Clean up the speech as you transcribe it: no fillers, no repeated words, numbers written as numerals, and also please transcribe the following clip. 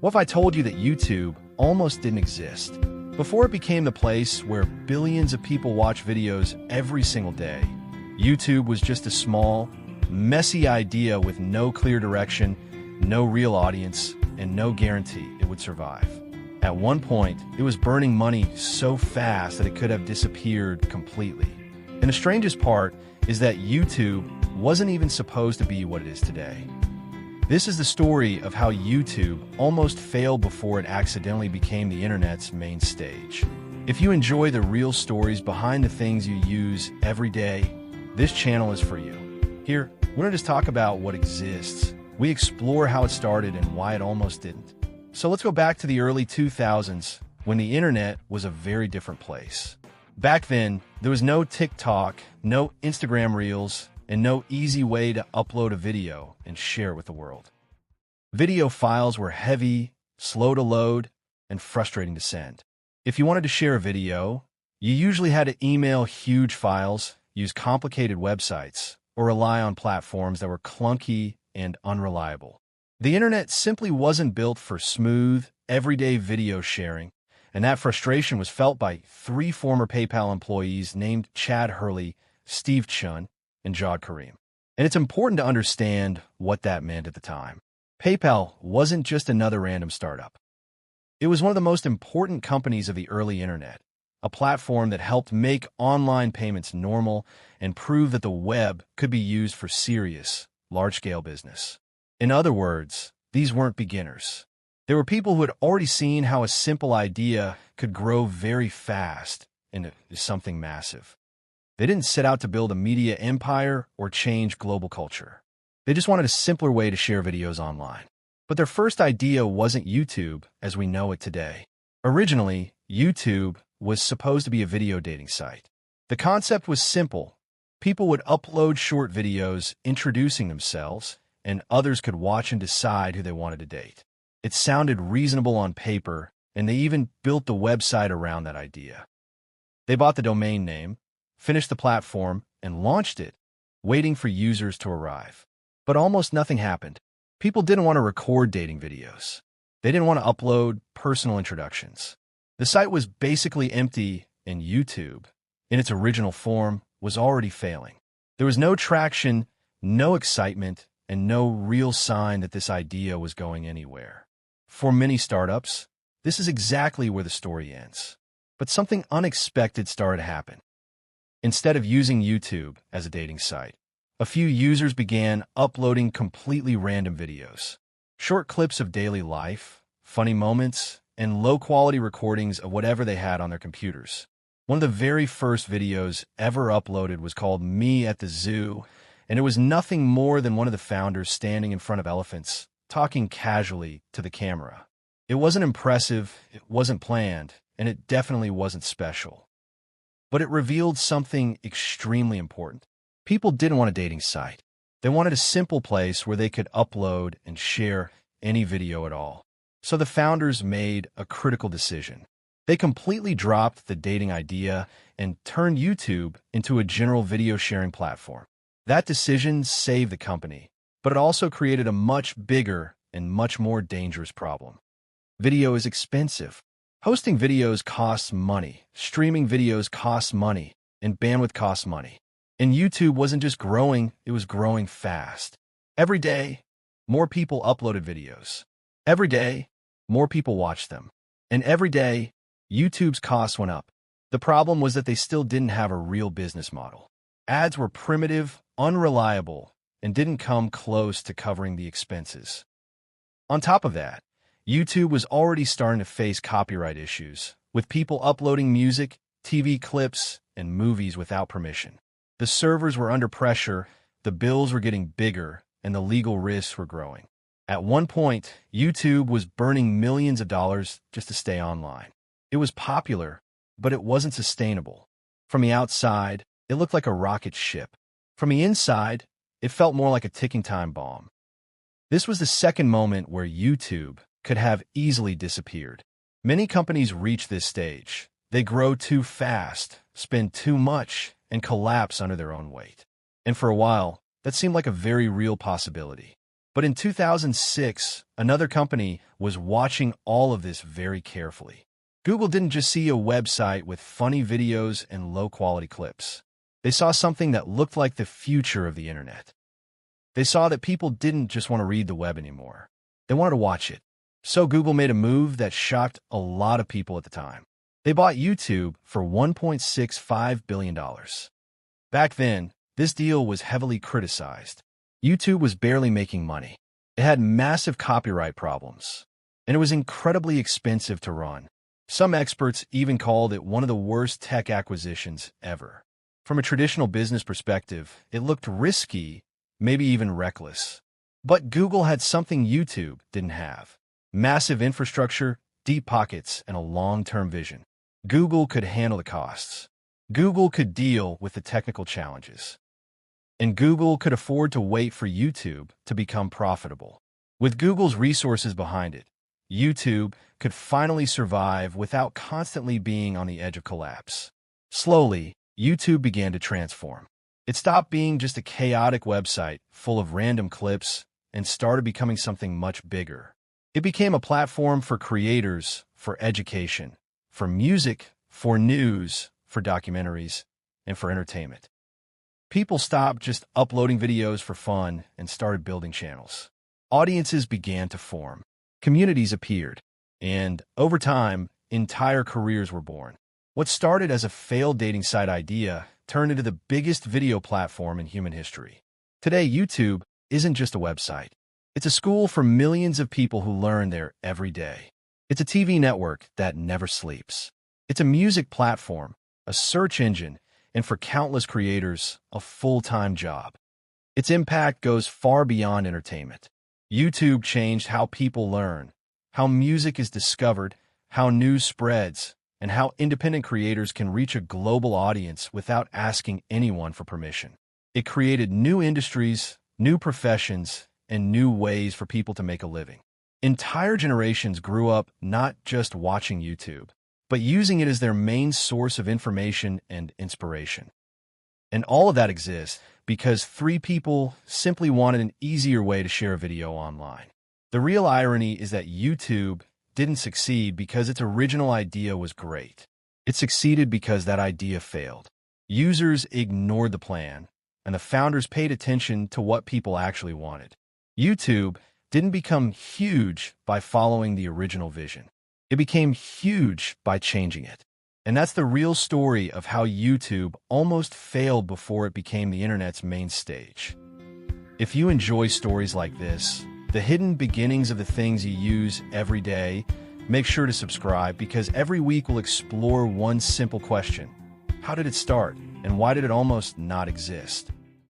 What if I told you that YouTube almost didn't exist? Before it became the place where billions of people watch videos every single day, YouTube was just a small, messy idea with no clear direction, no real audience, and no guarantee it would survive. At one point, it was burning money so fast that it could have disappeared completely. And the strangest part is that YouTube wasn't even supposed to be what it is today. This is the story of how YouTube almost failed before it accidentally became the internet's main stage. If you enjoy the real stories behind the things you use every day, this channel is for you. Here, we don't just talk about what exists. We explore how it started and why it almost didn't. So let's go back to the early 2000s when the internet was a very different place. Back then, there was no TikTok, no Instagram Reels, and no easy way to upload a video and share it with the world. Video files were heavy, slow to load, and frustrating to send. If you wanted to share a video, you usually had to email huge files, use complicated websites, or rely on platforms that were clunky and unreliable. The internet simply wasn't built for smooth, everyday video sharing, and that frustration was felt by three former PayPal employees named Chad Hurley, Steve Chun, and Jawed Karim. And it's important to understand what that meant at the time. PayPal wasn't just another random startup. It was one of the most important companies of the early internet, a platform that helped make online payments normal and prove that the web could be used for serious, large-scale business. In other words, these weren't beginners. They were people who had already seen how a simple idea could grow very fast into something massive. They didn't set out to build a media empire or change global culture. They just wanted a simpler way to share videos online. But their first idea wasn't YouTube as we know it today. Originally, YouTube was supposed to be a video dating site. The concept was simple. People would upload short videos introducing themselves, and others could watch and decide who they wanted to date. It sounded reasonable on paper, and they even built the website around that idea. They bought the domain name, finished the platform, and launched it, waiting for users to arrive. But almost nothing happened. People didn't want to record dating videos. They didn't want to upload personal introductions. The site was basically empty, and YouTube, in its original form, was already failing. There was no traction, no excitement, and no real sign that this idea was going anywhere. For many startups, this is exactly where the story ends. But something unexpected started to happen. Instead of using YouTube as a dating site, a few users began uploading completely random videos. Short clips of daily life, funny moments, and low-quality recordings of whatever they had on their computers. One of the very first videos ever uploaded was called Me at the Zoo, and it was nothing more than one of the founders standing in front of elephants, talking casually to the camera. It wasn't impressive, it wasn't planned, and it definitely wasn't special. But it revealed something extremely important. People didn't want a dating site. They wanted a simple place where they could upload and share any video at all. So the founders made a critical decision. They completely dropped the dating idea and turned YouTube into a general video sharing platform. That decision saved the company, but it also created a much bigger and much more dangerous problem. Video is expensive. Hosting videos costs money, streaming videos costs money, and bandwidth costs money. And YouTube wasn't just growing, it was growing fast. Every day, more people uploaded videos. Every day, more people watched them. And every day, YouTube's costs went up. The problem was that they still didn't have a real business model. Ads were primitive, unreliable, and didn't come close to covering the expenses. On top of that, YouTube was already starting to face copyright issues, with people uploading music, TV clips, and movies without permission. The servers were under pressure, the bills were getting bigger, and the legal risks were growing. At one point, YouTube was burning millions of dollars just to stay online. It was popular, but it wasn't sustainable. From the outside, it looked like a rocket ship. From the inside, it felt more like a ticking time bomb. This was the second moment where YouTube could have easily disappeared. Many companies reach this stage. They grow too fast, spend too much, and collapse under their own weight. And for a while, that seemed like a very real possibility. But in 2006, another company was watching all of this very carefully. Google didn't just see a website with funny videos and low-quality clips. They saw something that looked like the future of the internet. They saw that people didn't just want to read the web anymore. They wanted to watch it. So Google made a move that shocked a lot of people at the time. They bought YouTube for $1.65 billion. Back then, this deal was heavily criticized. YouTube was barely making money. It had massive copyright problems, and it was incredibly expensive to run. Some experts even called it one of the worst tech acquisitions ever. From a traditional business perspective, it looked risky, maybe even reckless. But Google had something YouTube didn't have: massive infrastructure, deep pockets, and a long-term vision. Google could handle the costs. Google could deal with the technical challenges. And Google could afford to wait for YouTube to become profitable. With Google's resources behind it, YouTube could finally survive without constantly being on the edge of collapse. Slowly, YouTube began to transform. It stopped being just a chaotic website full of random clips and started becoming something much bigger. It became a platform for creators, for education, for music, for news, for documentaries, and for entertainment. People stopped just uploading videos for fun and started building channels. Audiences began to form. Communities appeared. And over time, entire careers were born. What started as a failed dating site idea turned into the biggest video platform in human history. Today, YouTube isn't just a website. It's a school for millions of people who learn there every day. It's a TV network that never sleeps. It's a music platform, a search engine, and for countless creators, a full-time job. Its impact goes far beyond entertainment. YouTube changed how people learn, how music is discovered, how news spreads, and how independent creators can reach a global audience without asking anyone for permission. It created new industries, new professions, and new ways for people to make a living. Entire generations grew up not just watching YouTube, but using it as their main source of information and inspiration. And all of that exists because three people simply wanted an easier way to share a video online. The real irony is that YouTube didn't succeed because its original idea was great. It succeeded because that idea failed. Users ignored the plan, and the founders paid attention to what people actually wanted. YouTube didn't become huge by following the original vision. It became huge by changing it. And that's the real story of how YouTube almost failed before it became the internet's main stage. If you enjoy stories like this, the hidden beginnings of the things you use every day, make sure to subscribe because every week we'll explore one simple question. How did it start? And why did it almost not exist?